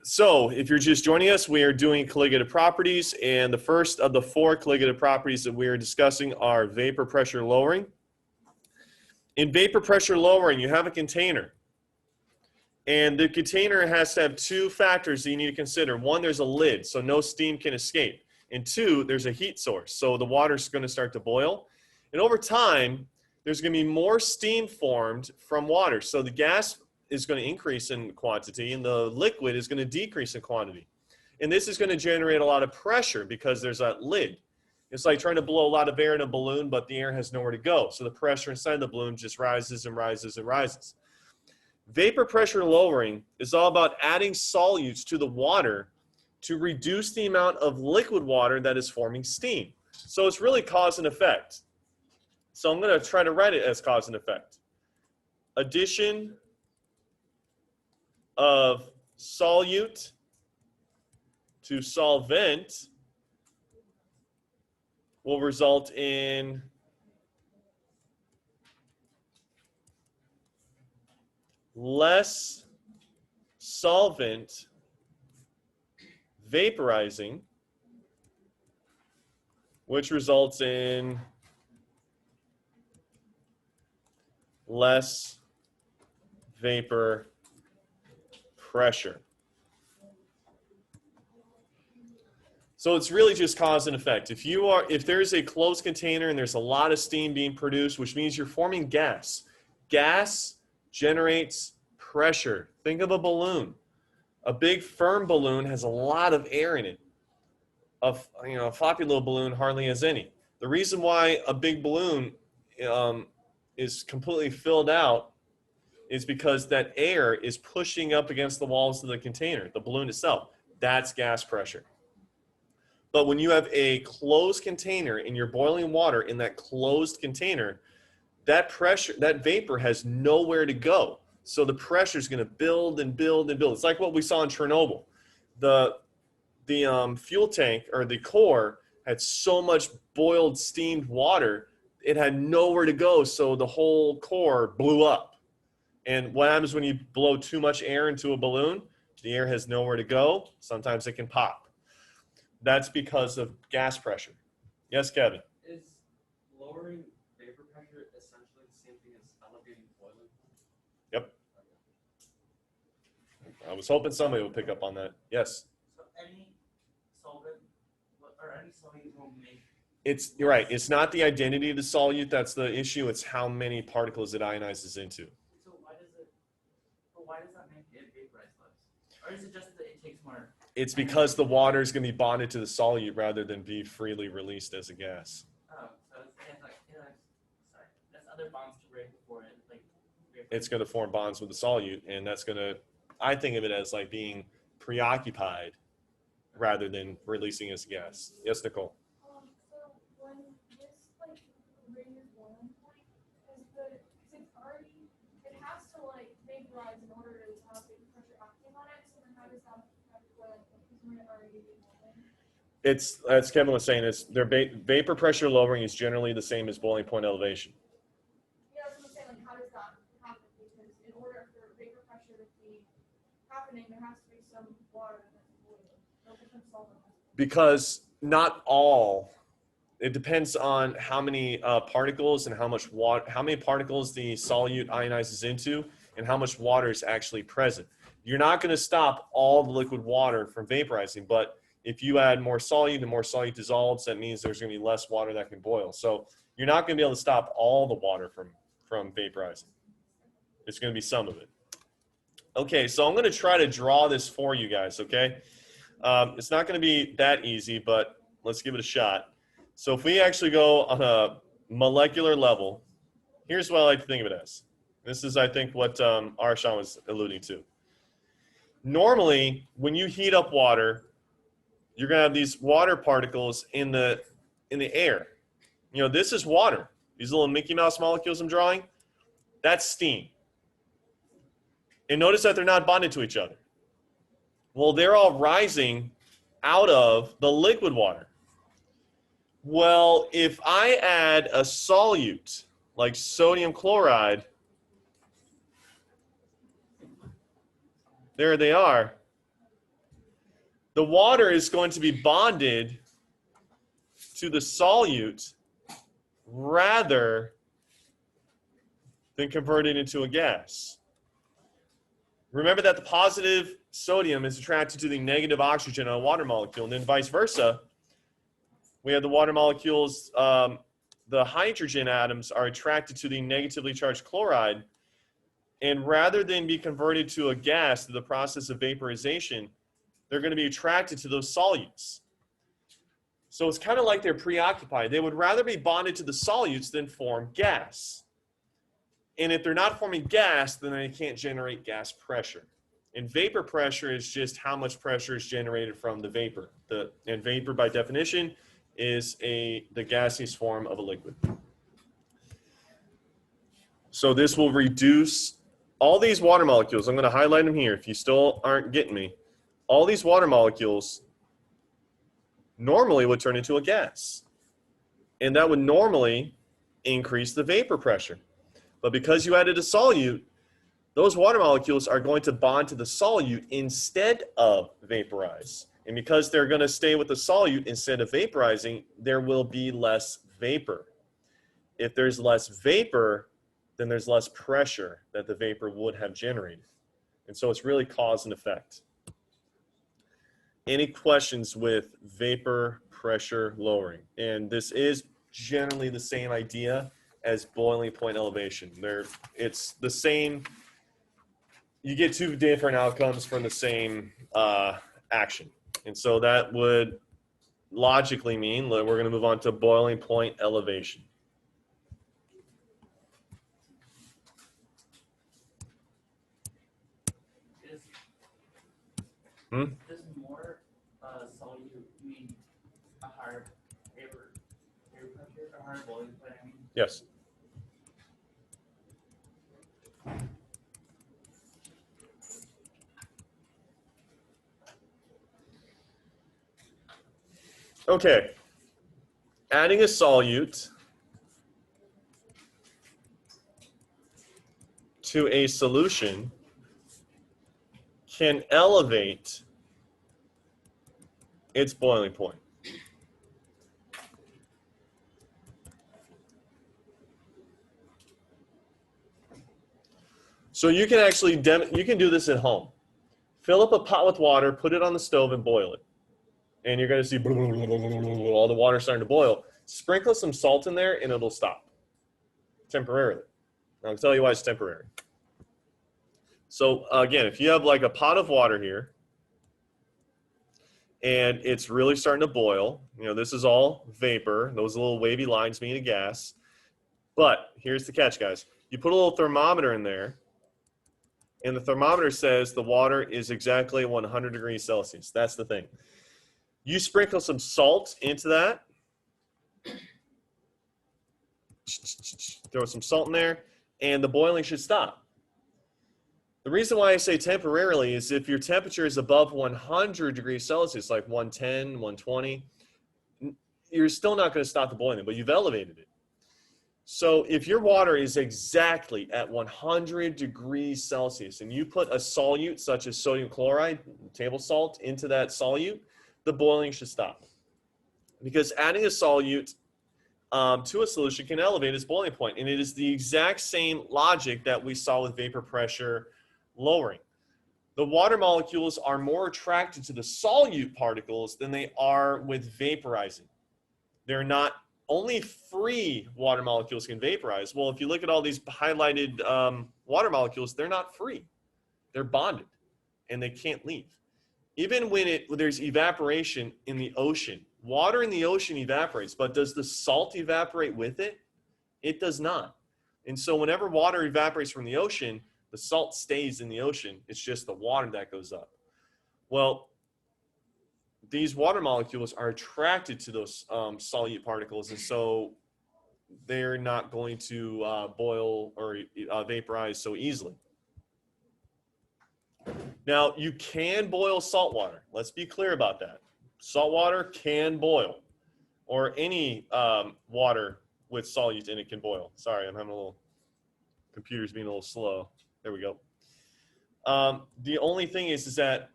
So if you're just joining us, we are doing colligative properties, and the first of the 4 colligative properties that we are discussing are vapor pressure lowering. In vapor pressure lowering, you have a container, and the container has to have 2 factors that you need to consider. 1, there's a lid, so no steam can escape, and 2, there's a heat source, so the water's going to start to boil, and over time, there's going to be more steam formed from water, so the gas is going to increase in quantity and the liquid is going to decrease in quantity. And this is going to generate a lot of pressure because there's that lid. It's like trying to blow a lot of air in a balloon, but the air has nowhere to go. So the pressure inside the balloon just rises and rises and rises. Vapor pressure lowering is all about adding solutes to the water to reduce the amount of liquid water that is forming steam. So it's really cause and effect. So I'm going to try to write it as cause and effect. Addition of solute to solvent will result in less solvent vaporizing, which results in less vapor pressure. So it's really just cause and effect. If there's a closed container and there's a lot of steam being produced, which means you're forming gas. Gas generates pressure. Think of a balloon. A big firm balloon has a lot of air in it. A floppy little balloon hardly has any. The reason why a big balloon is completely filled out is because that air is pushing up against the walls of the container, the balloon itself. That's gas pressure. But when you have a closed container and you're boiling water in that closed container, that pressure, that vapor has nowhere to go. So the pressure is going to build and build and build. It's like what we saw in Chernobyl. The fuel tank or the core had so much boiled steamed water, it had nowhere to go. So the whole core blew up. And what happens when you blow too much air into a balloon? The air has nowhere to go. Sometimes it can pop. That's because of gas pressure. Yes, Kevin? Is lowering vapor pressure essentially the same thing as elevating boiling? Yep. I was hoping somebody would pick up on that. Yes? So any solvent or any solute will make... You're right. It's not the identity of the solute that's the issue. It's how many particles it ionizes into. Why does that make it vaporize less? Or is it just that it takes more? It's because the water is going to be bonded to the solute rather than be freely released as a gas. Oh, so that's other bonds to break before it It's going to form bonds with the solute, and that's going to, I think of it as like being preoccupied rather than releasing as gas. Yes, Nicole? So when this ring is boiling point, it's already, it has to vaporize in order to have vapor pressure acting on it. So then how does that affect isn't it already boiling? It's, as Kevin was saying, their vapor pressure lowering is generally the same as boiling point elevation. Yeah, I was going to say, how does that happen? Because in order for vapor pressure to be happening, there has to be some water that's boiling. No different solvent. Because not all, it depends on how many particles and how much water, how many particles the solute ionizes into and how much water is actually present. You're not going to stop all the liquid water from vaporizing, but if you add more solute and more solute dissolves, that means there's going to be less water that can boil. So you're not going to be able to stop all the water from vaporizing. It's going to be some of it. Okay, so I'm going to try to draw this for you guys, okay? It's not going to be that easy, but let's give it a shot. So if we actually go on a molecular level, here's what I like to think of it as. This is, I think, what Arshan was alluding to. Normally, when you heat up water, you're going to have these water particles in the air. You know, this is water. These little Mickey Mouse molecules I'm drawing, that's steam. And notice that they're not bonded to each other. Well, they're all rising out of the liquid water. Well, if I add a solute like sodium chloride, there they are. The water is going to be bonded to the solute rather than converted into a gas. Remember that the positive sodium is attracted to the negative oxygen on a water molecule, and then vice versa. We have the water molecules, the hydrogen atoms are attracted to the negatively charged chloride, and rather than be converted to a gas through the process of vaporization, they're going to be attracted to those solutes. So it's kind of like they're preoccupied. They would rather be bonded to the solutes than form gas. And if they're not forming gas, then they can't generate gas pressure. And vapor pressure is just how much pressure is generated from the vapor. And vapor, by definition, is the gaseous form of a liquid. So this will reduce all these water molecules. I'm going to highlight them here if you still aren't getting me. All these water molecules normally would turn into a gas. And that would normally increase the vapor pressure. But because you added a solute, those water molecules are going to bond to the solute instead of vaporize. And because they're going to stay with the solute instead of vaporizing, there will be less vapor. If there's less vapor, then there's less pressure that the vapor would have generated. And so it's really cause and effect. Any questions with vapor pressure lowering? And this is generally the same idea as boiling point elevation. It's the same. You get two different outcomes from the same action. And so that would logically mean that we're going to move on to boiling point elevation. Does more solute mean a higher vapor pressure, a higher boiling point? I mean, Yes. Okay. Adding a solute to a solution can elevate its boiling point. So you can actually you can do this at home. Fill up a pot with water, put it on the stove, and boil it. And you're going to see all the water starting to boil. Sprinkle some salt in there, and it'll stop temporarily. I'll tell you why it's temporary. So again, if you have like a pot of water here, and it's really starting to boil, this is all vapor. Those little wavy lines mean a gas. But here's the catch, guys. You put a little thermometer in there, and the thermometer says the water is exactly 100 degrees Celsius. That's the thing. You sprinkle some salt into that. Throw some salt in there, and the boiling should stop. The reason why I say temporarily is if your temperature is above 100 degrees Celsius, like 110, 120, you're still not going to stop the boiling, but you've elevated it. So if your water is exactly at 100 degrees Celsius and you put a solute such as sodium chloride, table salt, into that solute, the boiling should stop. Because adding a solute to a solution can elevate its boiling point. And it is the exact same logic that we saw with vapor pressure lowering. The water molecules are more attracted to the solute particles than they are with vaporizing. They're not. Only free water molecules can vaporize. Well, if you look at all these highlighted water molecules, they're not free. They're bonded, and they can't leave. Even when there's evaporation in the ocean, water in the ocean evaporates, but does the salt evaporate with it? It does not. And so whenever water evaporates from the ocean, the salt stays in the ocean. It's just the water that goes up. Well, these water molecules are attracted to those solute particles, and so they're not going to boil or vaporize so easily. Now, you can boil salt water. Let's be clear about that. Salt water can boil, or any water with solute in it can boil. Sorry, I'm having computer's being a little slow. There we go. The only thing is that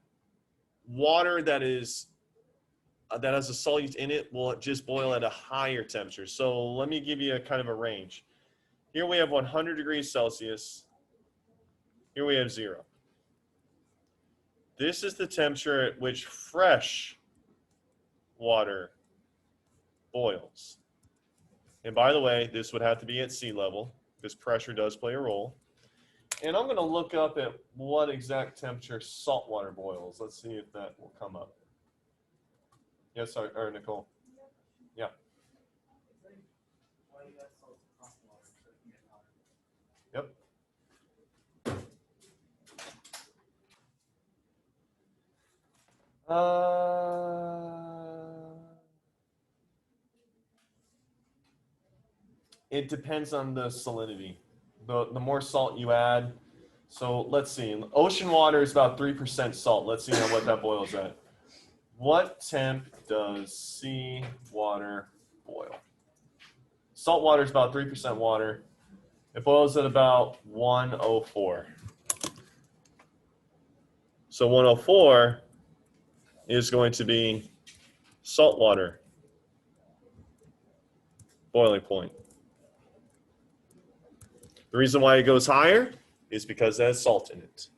water that has a solute in it will just boil at a higher temperature. So let me give you a kind of a range. Here we have 100 degrees Celsius. Here we have 0. This is the temperature at which fresh water boils. And by the way, this would have to be at sea level because pressure does play a role. And I'm going to look up at what exact temperature salt water boils. Let's see if that will come up. Yes, or Nicole. Yeah. Yep. It depends on the salinity. The more salt you add. So let's see. Ocean water is about 3% salt. Let's see what that boils at. What temp does sea water boil? Salt water is about 3% water. It boils at about 104. So 104 is going to be salt water boiling point. The reason why it goes higher is because it has salt in it.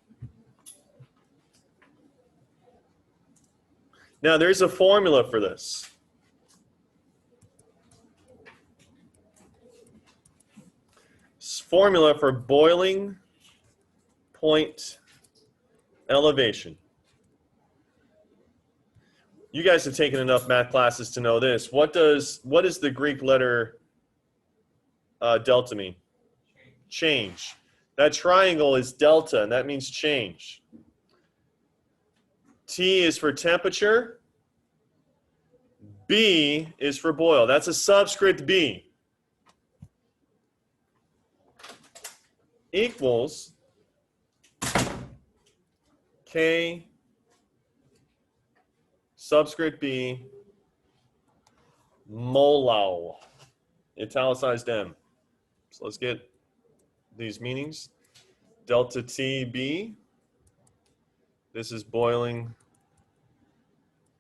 Now, there's a formula for this. Formula for boiling point elevation. You guys have taken enough math classes to know this. What does the Greek letter delta mean? Change. That triangle is delta, and that means change. T is for temperature. B is for boil. That's a subscript B. Equals K subscript B molal. Italicized M. So let's get these meanings. Delta TB. This is boiling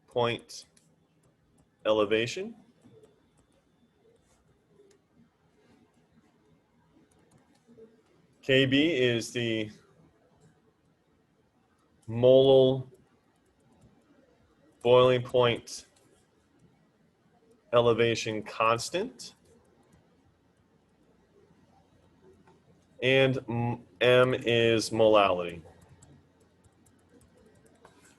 point elevation. KB is the molal boiling point elevation constant. And M is molality.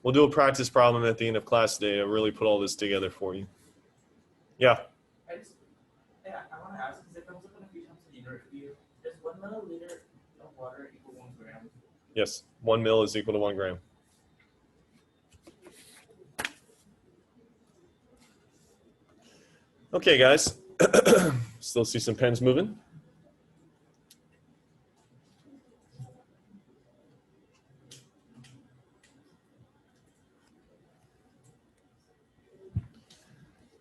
We'll do a practice problem at the end of class today to really put all this together for you. Yeah? I want to ask, because it comes up in a few times in the interview, does 1 milliliter of water equal 1 gram? Yes, 1 mil is equal to 1 gram. Okay, guys. Still see some pens moving.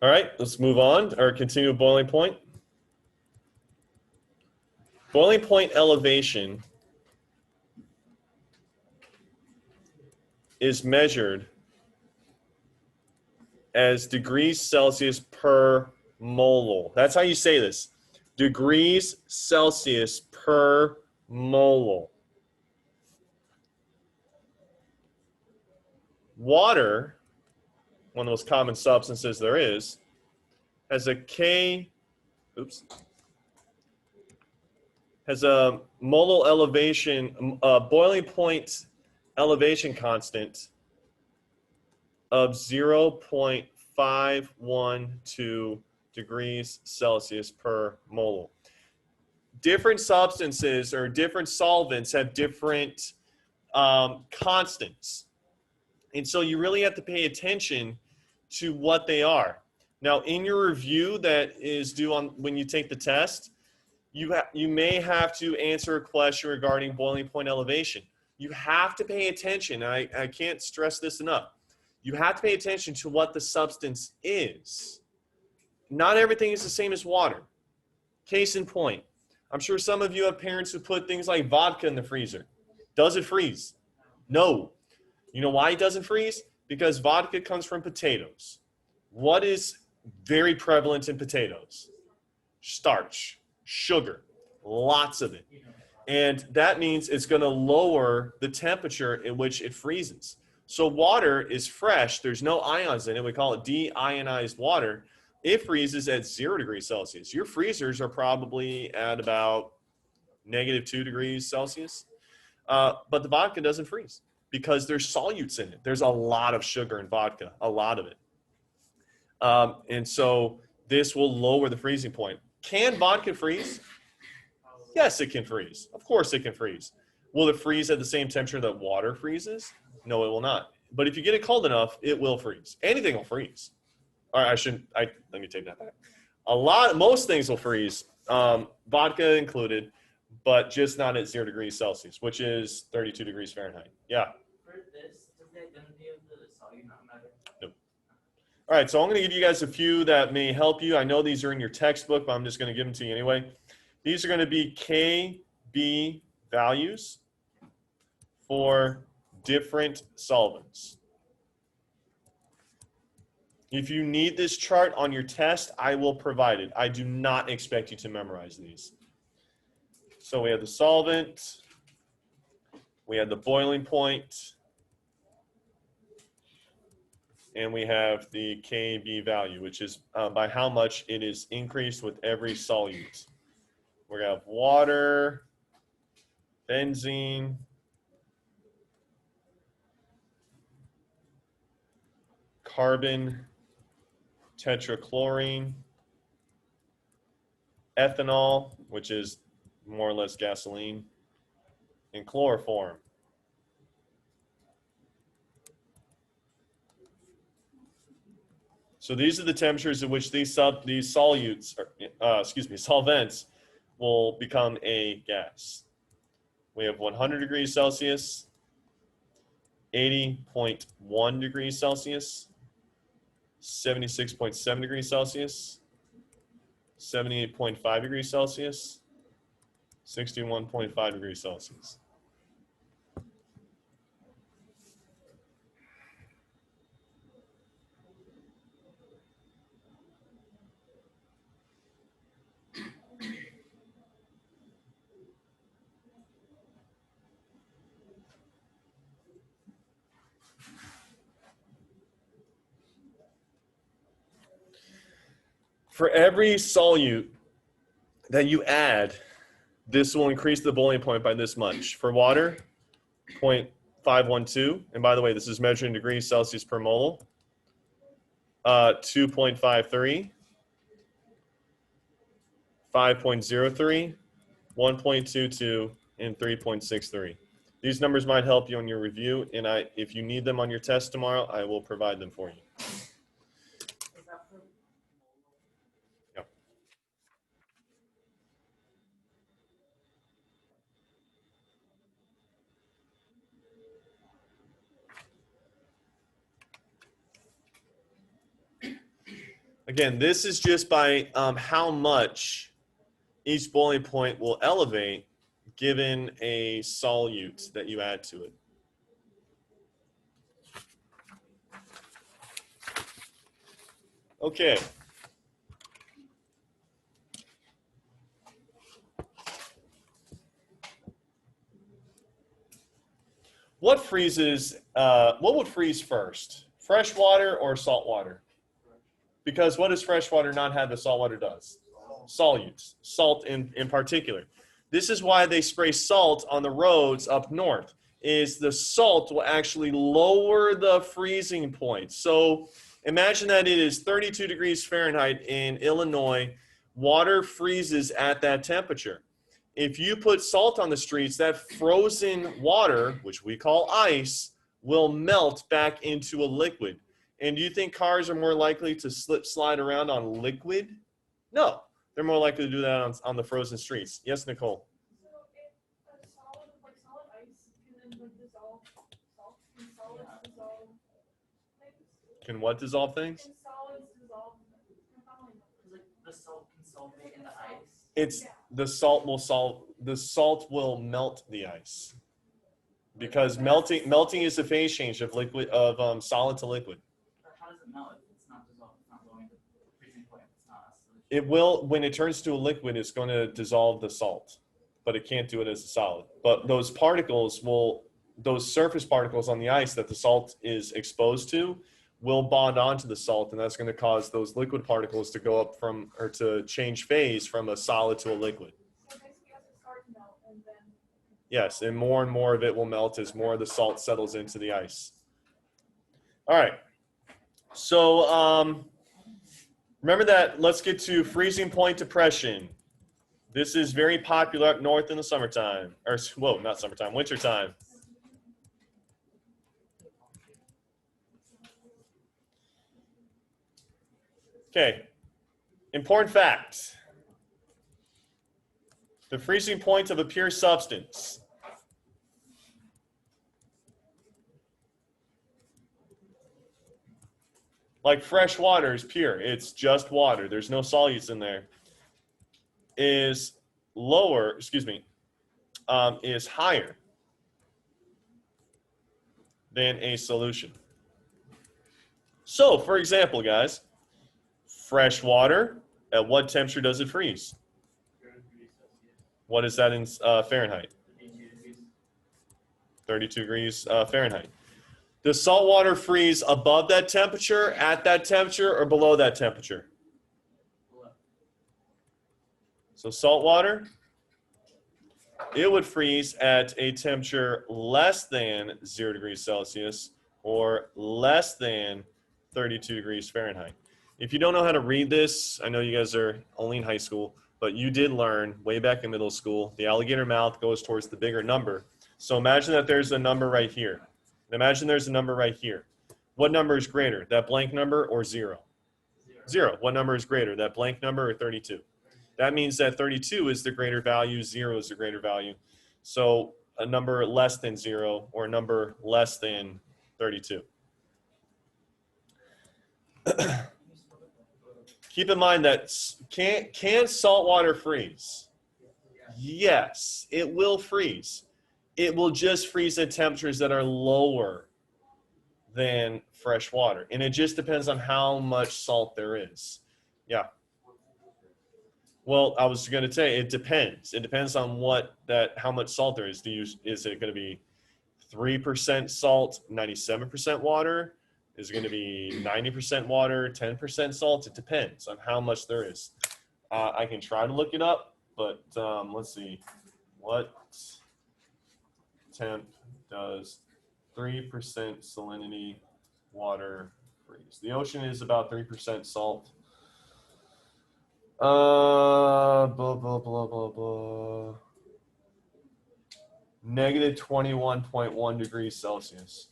All right, let's move on or continue with boiling point. Boiling point elevation is measured as degrees Celsius per molal. That's how you say this. Degrees Celsius per molal. Water, one of the most common substances there is, has a molal elevation, boiling point elevation constant of 0.512 degrees Celsius per molal. Different substances or different solvents have different constants. And so you really have to pay attention to what they are. Now, in your review that is due on when you take the test, you may have to answer a question regarding boiling point elevation. You have to pay attention. I can't stress this enough. You have to pay attention to what the substance is. Not everything is the same as water. Case in point, I'm sure some of you have parents who put things like vodka in the freezer. Does it freeze? No. You know why it doesn't freeze? Because vodka comes from potatoes. What is very prevalent in potatoes? Starch, sugar, lots of it. And that means it's going to lower the temperature in which it freezes. So water is fresh. There's no ions in it. We call it deionized water. It freezes at 0 degrees Celsius. Your freezers are probably at about -2 degrees Celsius. But the vodka doesn't freeze because there's solutes in it. There's a lot of sugar in vodka, a lot of it. And so this will lower the freezing point. Can vodka freeze? Yes, it can freeze. Of course it can freeze. Will it freeze at the same temperature that water freezes? No, it will not. But if you get it cold enough, it will freeze. Anything will freeze. All right, let me take that back. Most things will freeze, vodka included, but just not at 0 degrees Celsius, which is 32 degrees Fahrenheit. Yeah. For this, does the identity of the solute not matter? Nope. All right, so I'm going to give you guys a few that may help you. I know these are in your textbook, but I'm just going to give them to you anyway. These are going to be KB values for different solvents. If you need this chart on your test, I will provide it. I do not expect you to memorize these. So we have the solvent, we have the boiling point, and we have the KB value, which is by how much it is increased with every solute. We're going to have water, benzene, carbon, tetrachlorine, ethanol, which is more or less gasoline, and chloroform. So these are the temperatures at which these solvents will become a gas. We have 100 degrees Celsius, 80.1 degrees Celsius, 76.7 degrees Celsius, 78.5 degrees Celsius, 61.5 degrees Celsius. For every solute that you add, this will increase the boiling point by this much. For water, 0.512. And by the way, this is measured in degrees Celsius per mole. 2.53, 5.03, 1.22, and 3.63. These numbers might help you on your review, and if you need them on your test tomorrow, I will provide them for you. Yep. Again, this is just by how much each boiling point will elevate given a solute that you add to it. Okay. What would freeze first? Fresh water or salt water? Because what does fresh water not have that salt water does? Solutes, salt in particular. This is why they spray salt on the roads up north, is the salt will actually lower the freezing point. So imagine that it is 32 degrees Fahrenheit in Illinois. Water freezes at that temperature. If you put salt on the streets, that frozen water, which we call ice, will melt back into a liquid. And do you think cars are more likely to slide around on liquid? No, they're more likely to do that on the frozen streets. Yes, Nicole? So if a solid, like solid ice, can then like dissolve salt, can solids dissolve things? Can what dissolve things? Can solids dissolve things? Like the salt can sulfate in the ice. It's the salt will melt the ice. because melting is the phase change of solid to liquid. But how does it melt if it's not dissolved? It's not going to freezing point. It's not a solution. It will, when it turns to a liquid, it's going to dissolve the salt, but it can't do it as a solid. But those particles those surface particles on the ice that the salt is exposed to will bond onto the salt, and that's going to cause those liquid particles to go up to change phase from a solid to a liquid. So basically, as it starts to melt, and then. Yes, and more of it will melt as more of the salt settles into the ice. All right. So remember that. Let's get to freezing point depression. This is very popular up north in the summertime. Or, whoa, not summertime, wintertime. Okay. Important fact. The freezing point of a pure substance. Like fresh water is pure. It's just water. There's no solutes in there. Is higher than a solution. So, for example, guys, fresh water, at what temperature does it freeze? 30 degrees Celsius. What is that in Fahrenheit? 32 degrees. 32 degrees Fahrenheit. Does salt water freeze above that temperature, at that temperature, or below that temperature? Below. So salt water, it would freeze at a temperature less than 0 degrees Celsius or less than 32 degrees Fahrenheit. If you don't know how to read this, I know you guys are only in high school, but you did learn way back in middle school, the alligator mouth goes towards the bigger number. So imagine that there's a number right here. And imagine there's a number right here. What number is greater, that blank number or 0? 0. What number is greater, that blank number or 32? That means that 32 is the greater value, 0 is the greater value. So a number less than 0 or a number less than 32. Keep in mind that can salt water freeze? Yes, it will freeze. It will just freeze at temperatures that are lower than fresh water. And it just depends on how much salt there is. Yeah. Well, I was going to say it depends. It depends on how much salt there is. Is it going to be 3% salt, 97% water? Is it going to be 90% water, 10% salt? It depends on how much there is. I can try to look it up, but let's see. What temp does 3% salinity water freeze? The ocean is about 3% salt. Blah, blah, blah, blah, blah. Negative 21.1 degrees Celsius.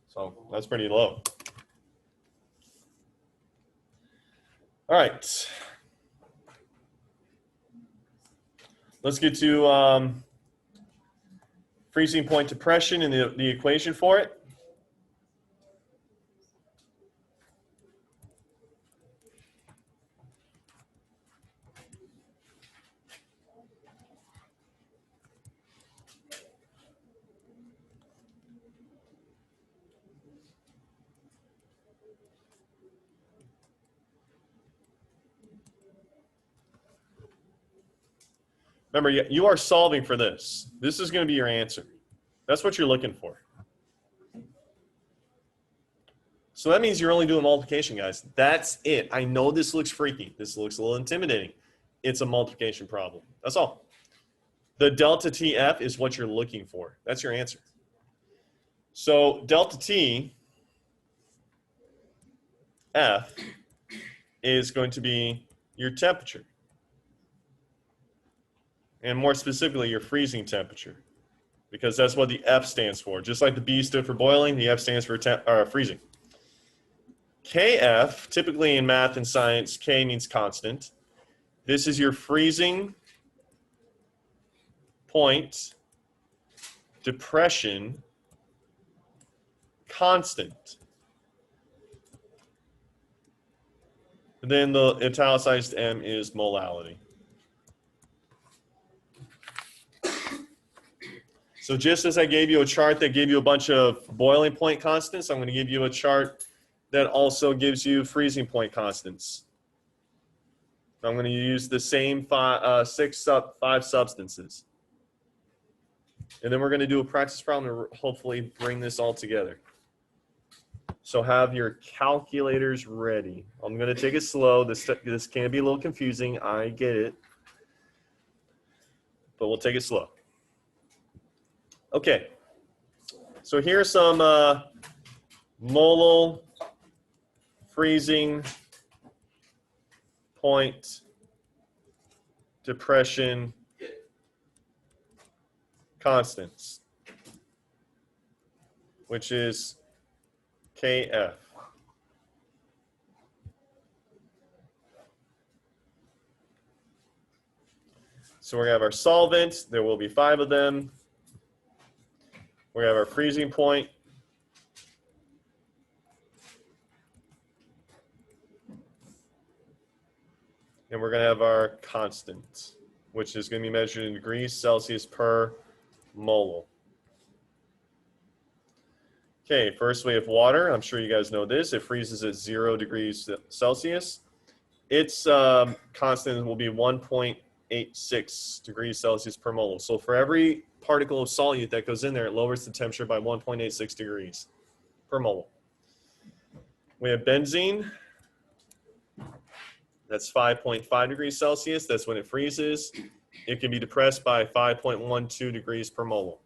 So that's pretty low. All right. Let's get to freezing point depression and the equation for it. Remember, you are solving for this. This is going to be your answer. That's what you're looking for. So that means you're only doing multiplication, guys. That's it. I know this looks freaky. This looks a little intimidating. It's a multiplication problem. That's all. The delta TF is what you're looking for. That's your answer. So delta T F is going to be your temperature. And more specifically, your freezing temperature, because that's what the F stands for. Just like the B stood for boiling, the F stands for freezing. KF, typically in math and science, K means constant. This is your freezing point depression constant. And then the italicized M is molality. So just as I gave you a chart that gave you a bunch of boiling point constants, I'm going to give you a chart that also gives you freezing point constants. I'm going to use the same five substances. And then we're going to do a practice problem to hopefully bring this all together. So have your calculators ready. I'm going to take it slow. This can be a little confusing. I get it. But we'll take it slow. Okay. So here's some molal freezing point depression constants, which is Kf. So we're going to have our solvent. There will be 5 of them. We're going to have our freezing point. And we're going to have our constant, which is going to be measured in degrees Celsius per mole. Okay, first we have water. I'm sure you guys know this. It freezes at 0 degrees Celsius. Its constant will be 1.86 degrees Celsius per mole. So for every particle of solute that goes in there, it lowers the temperature by 1.86 degrees per mole. We have benzene. That's 5.5 degrees Celsius. That's when it freezes. It can be depressed by 5.12 degrees per mole.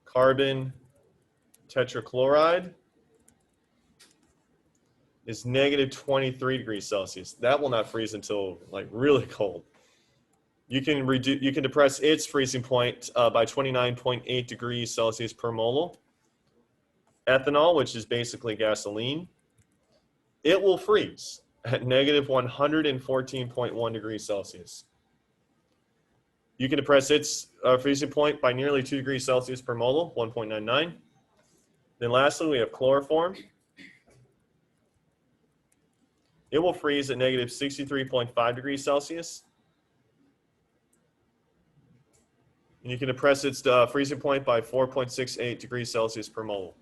Carbon tetrachloride is negative 23 degrees Celsius. That will not freeze until like really cold. You can depress its freezing point by 29.8 degrees Celsius per mole. Ethanol, which is basically gasoline, it will freeze at negative 114.1 degrees Celsius. You can depress its freezing point by nearly 2 degrees Celsius per mole, 1.99. Then lastly, we have chloroform. It will freeze at negative 63.5 degrees Celsius. And you can depress its freezing point by 4.68 degrees Celsius per mole.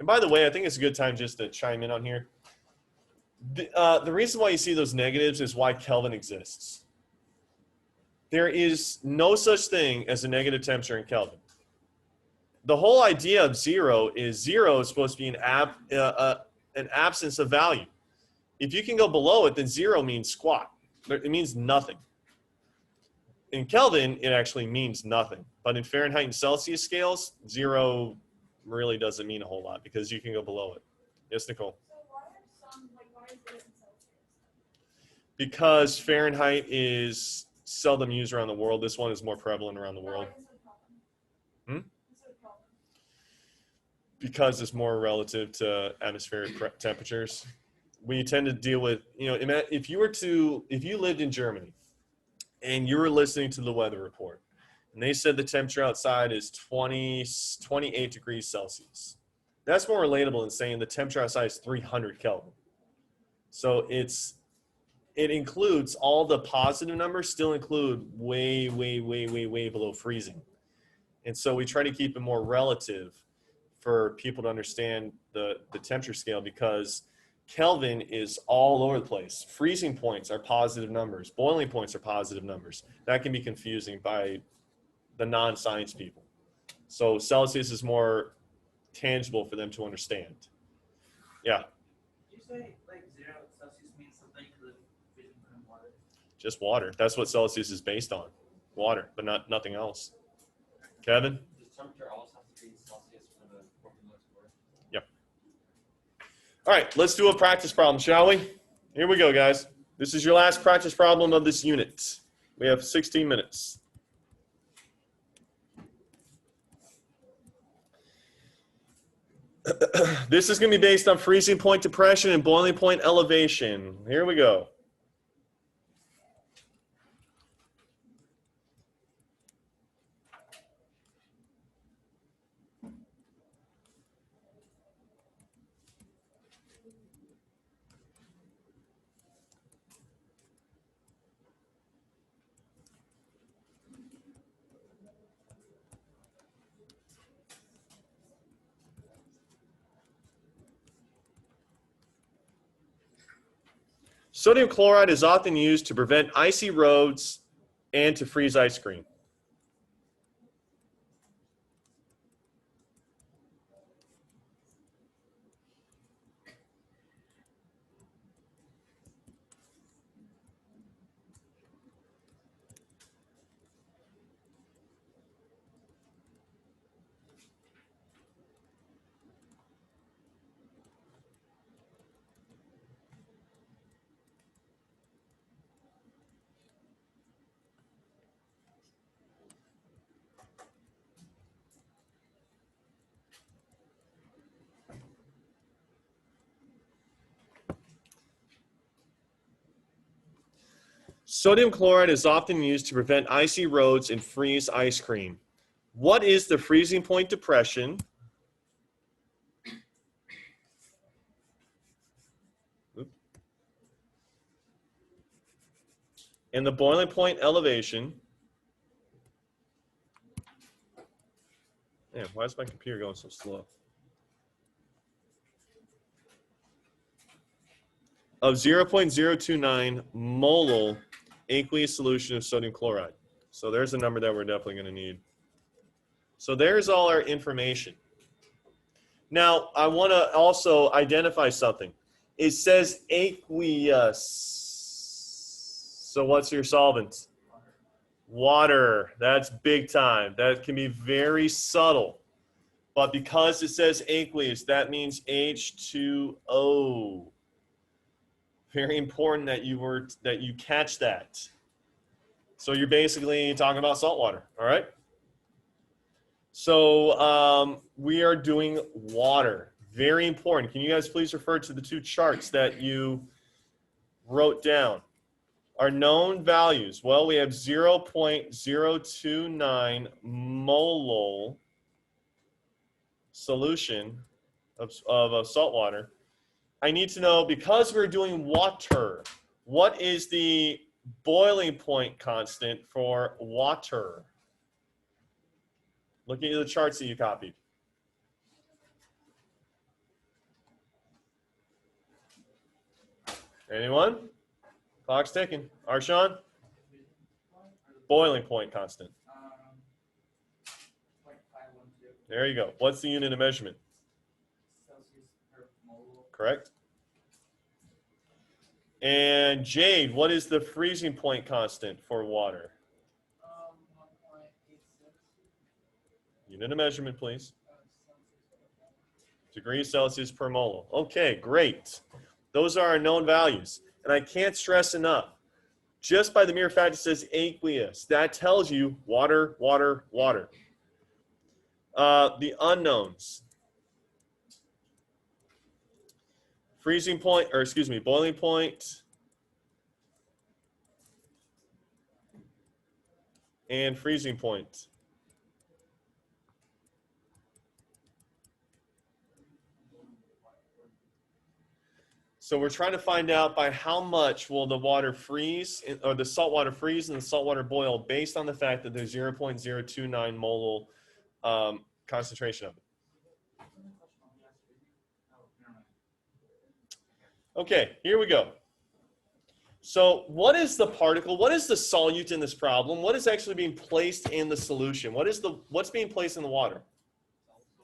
And by the way, I think it's a good time just to chime in on here. The reason why you see those negatives is why Kelvin exists. There is no such thing as a negative temperature in Kelvin. The whole idea of zero is supposed to be an absence of value. If you can go below it, then zero means squat. It means nothing. In Kelvin, it actually means nothing. But in Fahrenheit and Celsius scales, zero really doesn't mean a whole lot because you can go below it. Yes, Nicole? So why is it in Celsius? Because Fahrenheit is seldom used around the world. This one is more prevalent around the world. Because it's more relative to atmospheric temperatures. We tend to deal with, if you lived in Germany and you were listening to the weather report and they said the temperature outside is 28 degrees Celsius. That's more relatable than saying the temperature outside is 300 Kelvin. So it includes all the positive numbers still include way, way, way, way, way below freezing. And so we try to keep it more relative for people to understand the temperature scale because Kelvin is all over the place. Freezing points are positive numbers. Boiling points are positive numbers. That can be confusing by the non-science people. So Celsius is more tangible for them to understand. Yeah. Did you say like 0 Celsius means something to the freezing point of water? Just water. That's what Celsius is based on. Water, but nothing else. Kevin? Does temperature always have to be Celsius for the formula to work? Yep. All right, let's do a practice problem, shall we? Here we go, guys. This is your last practice problem of this unit. We have 16 minutes. This is going to be based on freezing point depression and boiling point elevation. Here we go. Sodium chloride is often used to prevent icy roads and to freeze ice cream. Sodium chloride is often used to prevent icy roads and freeze ice cream. What is the freezing point depression? And the boiling point elevation? Man, why is my computer going so slow? Of 0.029 molal aqueous solution of sodium chloride. So there's a number that we're definitely going to need. So there's all our information. Now, I want to also identify something. It says aqueous. So what's your solvent? Water. That's big time. That can be very subtle. But because it says aqueous, that means H2O. Very important that you catch that. So you're basically talking about salt water, all right? So we are doing water. Very important. Can you guys please refer to the two charts that you wrote down? Our known values. Well, we have 0.029 molal solution of salt water. I need to know, because we're doing water, what is the boiling point constant for water? Looking at the charts that you copied. Anyone? Clock's ticking. Arshawn? Boiling point constant. 0.512 There you go. What's the unit of measurement? Celsius per mole. Correct. And Jade, what is the freezing point constant for water? 1.86 Unit of measurement, please. Celsius per mole. Degrees Celsius per mole. Okay, great. Those are our known values. And I can't stress enough, just by the mere fact it says aqueous, that tells you water, water, water. The unknowns. Freezing point, or excuse me, boiling point. And freezing point. So we're trying to find out by how much will the water freeze, or the salt water freeze and the salt water boil, based on the fact that there's 0.029 molal concentration of it. Okay, here we go. So what is the particle? What is the solute in this problem? What is actually being placed in the solution? What's being placed in the water?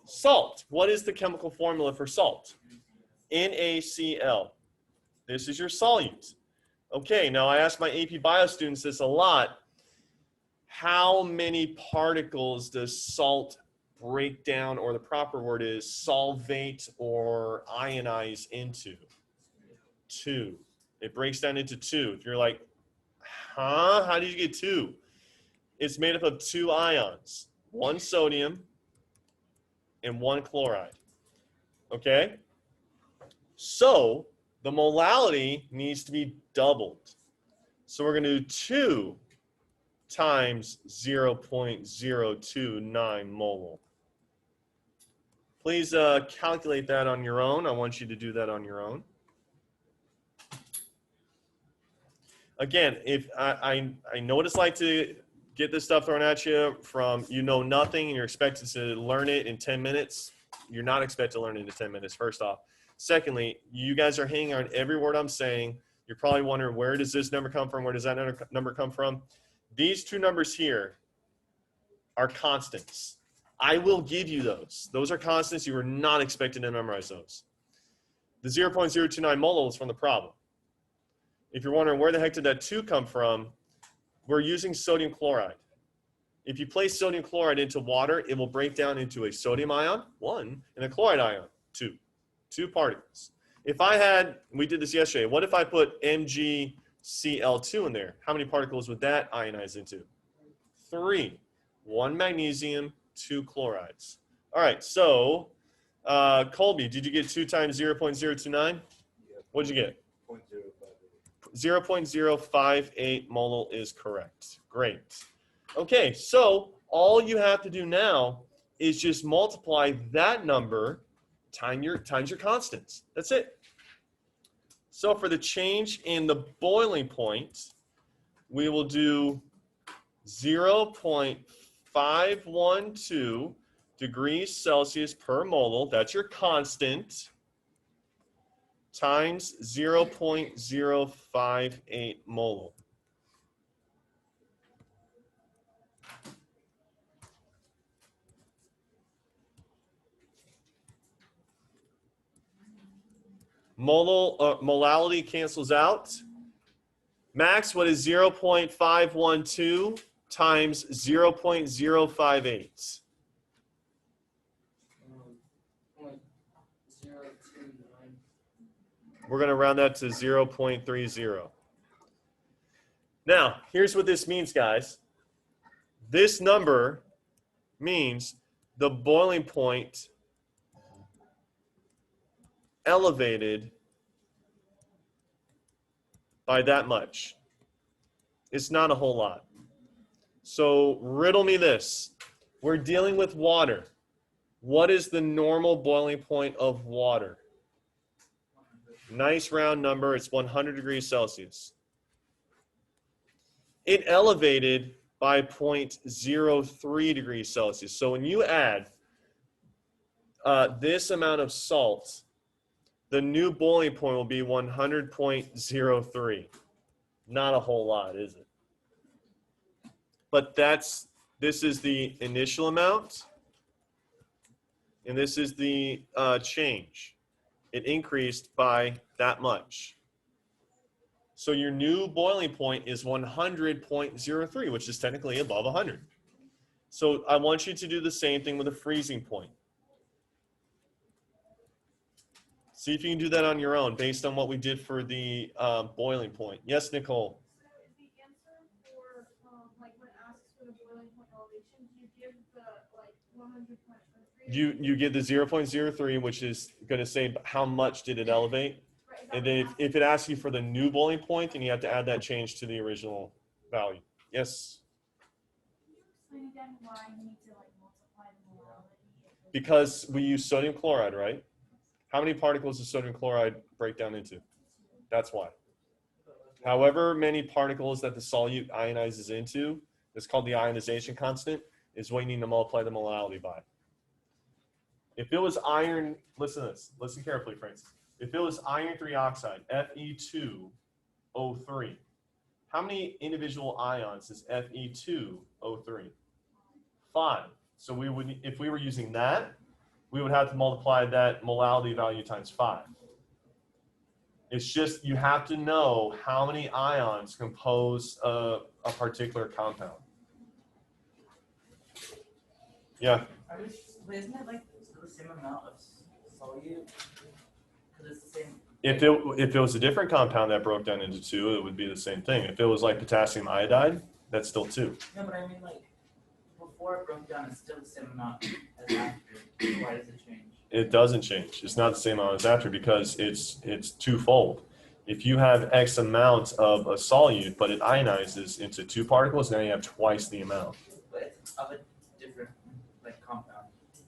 Salt. What is the chemical formula for salt? NaCl. This is your solute. Okay, now I ask my AP Bio students this a lot. How many particles does salt break down, or the proper word is solvate or ionize into? 2. It breaks down into 2. If you're like, huh? How did you get 2? It's made up of 2 ions, 1 sodium and 1 chloride. Okay? So the molality needs to be doubled. So we're going to do 2 times 0.029 molal. Please calculate that on your own. I want you to do that on your own. Again, if I know what it's like to get this stuff thrown at you from you know nothing and you're expected to learn it in 10 minutes. You're not expected to learn it in 10 minutes, first off. Secondly, you guys are hanging on every word I'm saying. You're probably wondering, where does this number come from? Where does that number come from? These two numbers here are constants. I will give you those. Those are constants. You were not expected to memorize those. The 0.029 molal is from the problem. If you're wondering where the heck did that 2 come from, we're using sodium chloride. If you place sodium chloride into water, it will break down into a sodium ion, 1, and a chloride ion, 2. 2 particles. If I had, we did this yesterday, what if I put MgCl2 in there? How many particles would that ionize into? 3. 1 magnesium, 2 chlorides. All right, so Colby, did you get 2 times 0.029? What did you get? 0.058 molal is correct. Great. Okay, so all you have to do now is just multiply that number times your constants. That's it. So for the change in the boiling point, we will do 0.512 degrees Celsius per molal. That's your constant. Times 0.058 molal. Molality cancels out. Max, what is 0.512 times 0.058? Like 0.29. We're going to round that to 0.30. Now, here's what this means, guys. This number means the boiling point elevated by that much. It's not a whole lot. So riddle me this. We're dealing with water. What is the normal boiling point of water? Nice round number. It's 100 degrees Celsius. It elevated by 0.03 degrees Celsius. So when you add this amount of salt, the new boiling point will be 100.03. Not a whole lot, is it? But this is the initial amount, and this is the change. It increased by that much. So your new boiling point is 100.03, which is technically above 100. So I want you to do the same thing with a freezing point. See if you can do that on your own based on what we did for the boiling point. Yes, Nicole? So is the answer for, like when asked for the boiling point elevation, do you give the like 100.03? You get the 0.03, which is going to say how much did it elevate. Right, And then if it asks you for the new boiling point, then you have to add that change to the original value. Yes? Can you explain again why you need to like multiply the molality? Because we use sodium chloride, right? How many particles does sodium chloride break down into? That's why. However many particles that the solute ionizes into, it's called the ionization constant, is what you need to multiply the molality by. If it was iron, listen to this. Listen carefully, Francis. If it was iron 3 oxide, Fe2O3, how many individual ions is Fe2O3? 5. So we would, if we were using that, we would have to multiply that molality value times 5. It's just you have to know how many ions compose a particular compound. Yeah. But isn't it like the same amount of solute? Because it's the same. If it was a different compound that broke down into 2, it would be the same thing. If it was like potassium iodide, that's still 2. No, but I mean like before it broke down, it's still the same amount as after. Why does it change? It doesn't change. It's not the same amount as after because it's twofold. If you have X amount of a solute, but it ionizes into 2 particles, now you have twice the amount. But it's of a different like compound.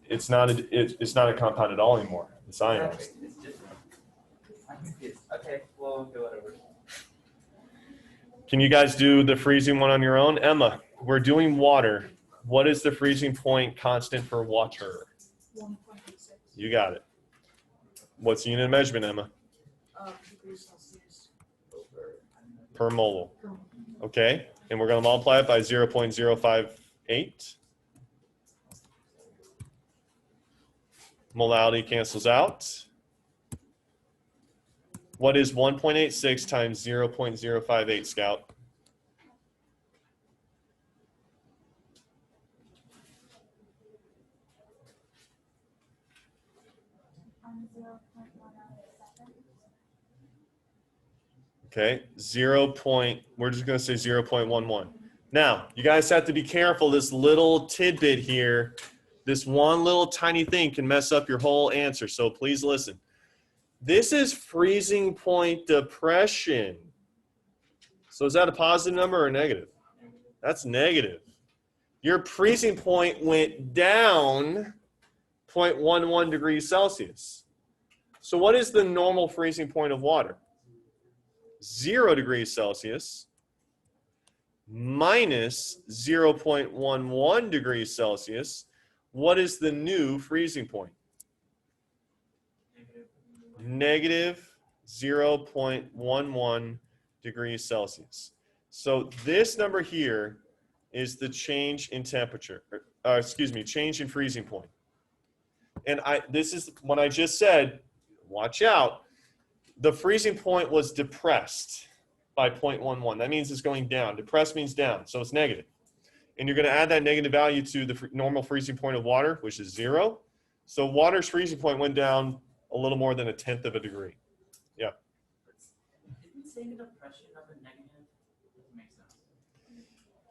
It's not a compound at all anymore. It's ionized. Perfect. It's different. I'm confused. Okay, well, okay, whatever. Can you guys do the freezing one on your own? Emma, we're doing water. What is the freezing point constant for water? 1.86. You got it. What's the unit of measurement, Emma? Degrees Celsius. per mole. Okay, and we're going to multiply it by 0.058. Molality cancels out. What is 1.86 times 0.058, Scout? Okay, we're just going to say 0.11. Now, you guys have to be careful. This little tidbit here, this one little tiny thing can mess up your whole answer. So please listen. This is freezing point depression. So is that a positive number or negative? That's negative. Your freezing point went down 0.11 degrees Celsius. So what is the normal freezing point of water? 0 degrees Celsius minus 0.11 degrees Celsius. What is the new freezing point? Negative 0.11 degrees Celsius. So this number here is the change in temperature, change in freezing point. And this is what I just said, watch out. The freezing point was depressed by 0.11. That means it's going down. Depressed means down, so it's negative. And you're going to add that negative value to the normal freezing point of water, which is 0. So water's freezing point went down a little more than 1/10 of a degree. Yeah. Isn't saying depression of a negative? Doesn't make sense.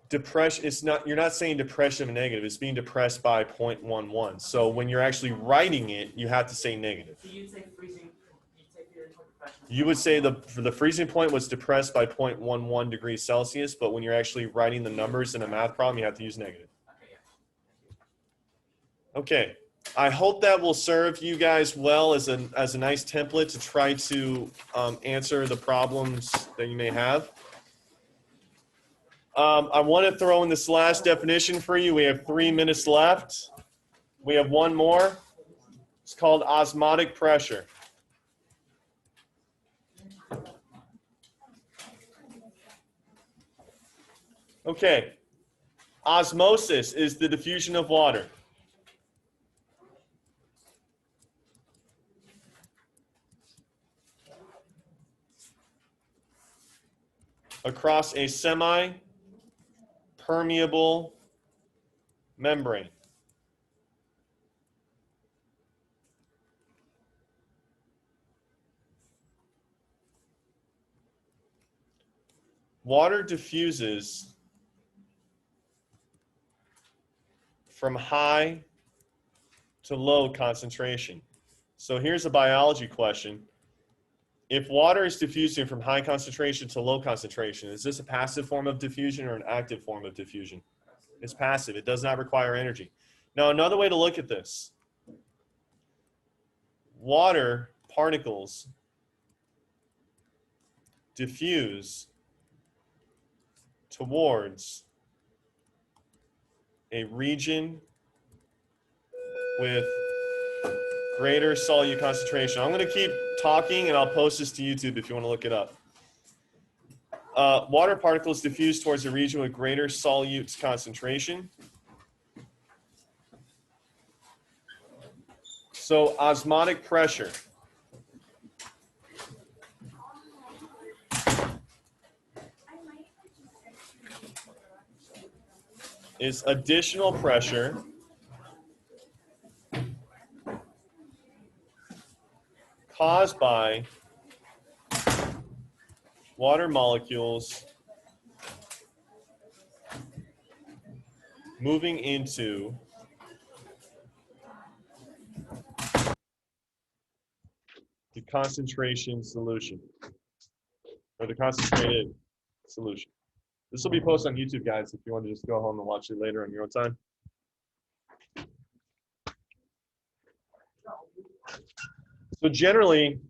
Depression, it's not, you're not saying depression of a negative, it's being depressed by 0.11. So when you're actually writing it, you have to say negative. So you'd say freezing, you'd take your depression. You would say the freezing point was depressed by 0.11 degrees Celsius, but when you're actually writing the numbers in a math problem, you have to use negative. Okay, yeah. Okay, I hope that will serve you guys well as a nice template to try to answer the problems that you may have. I want to throw in this last definition for you. We have 3 minutes left. We have one more. It's called osmotic pressure. Okay, osmosis is the diffusion of water across a semi-permeable membrane. Water diffuses from high to low concentration. So here's a biology question. If water is diffusing from high concentration to low concentration, is this a passive form of diffusion or an active form of diffusion? It's passive. It does not require energy. Now, another way to look at this. Water particles diffuse towards a region with greater solute concentration. I'm going to keep talking and I'll post this to YouTube if you want to look it up. Water particles diffuse towards a region with greater solute concentration. So osmotic pressure is additional pressure caused by water molecules moving into the concentration solution, or the concentrated solution. This will be posted on YouTube, guys, if you want to just go home and watch it later on your own time. So generally,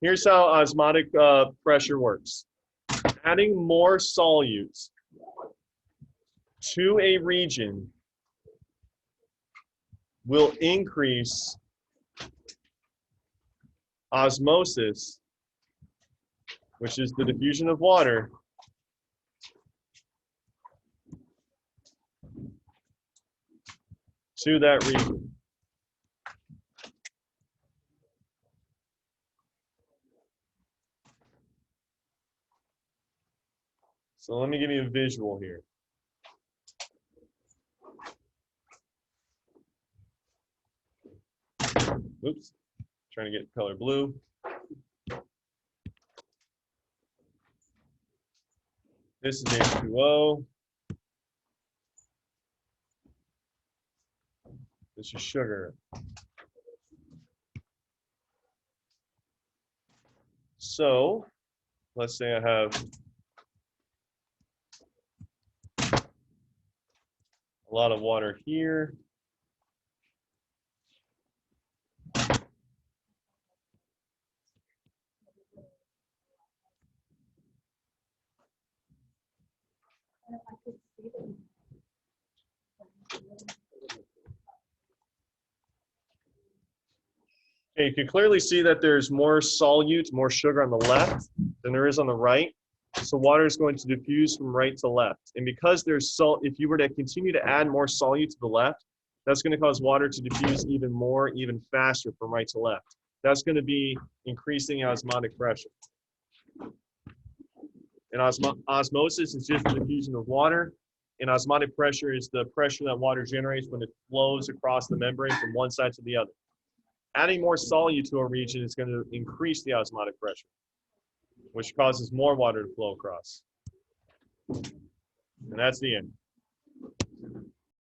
here's how osmotic pressure works. Adding more solutes to a region will increase osmosis which is the diffusion of water, to that region. So let me give you a visual here. Oops, trying to get color blue. This is H2O. This is sugar. So let's say I have a lot of water here. Okay, you can clearly see that there's more solute, more sugar on the left than there is on the right. So water is going to diffuse from right to left. And because there's salt, if you were to continue to add more solute to the left, that's going to cause water to diffuse even more, even faster from right to left. That's going to be increasing osmotic pressure. And osmosis is just the diffusion of water. And osmotic pressure is the pressure that water generates when it flows across the membrane from one side to the other. Adding more solute to a region is going to increase the osmotic pressure, which causes more water to flow across. And that's the end.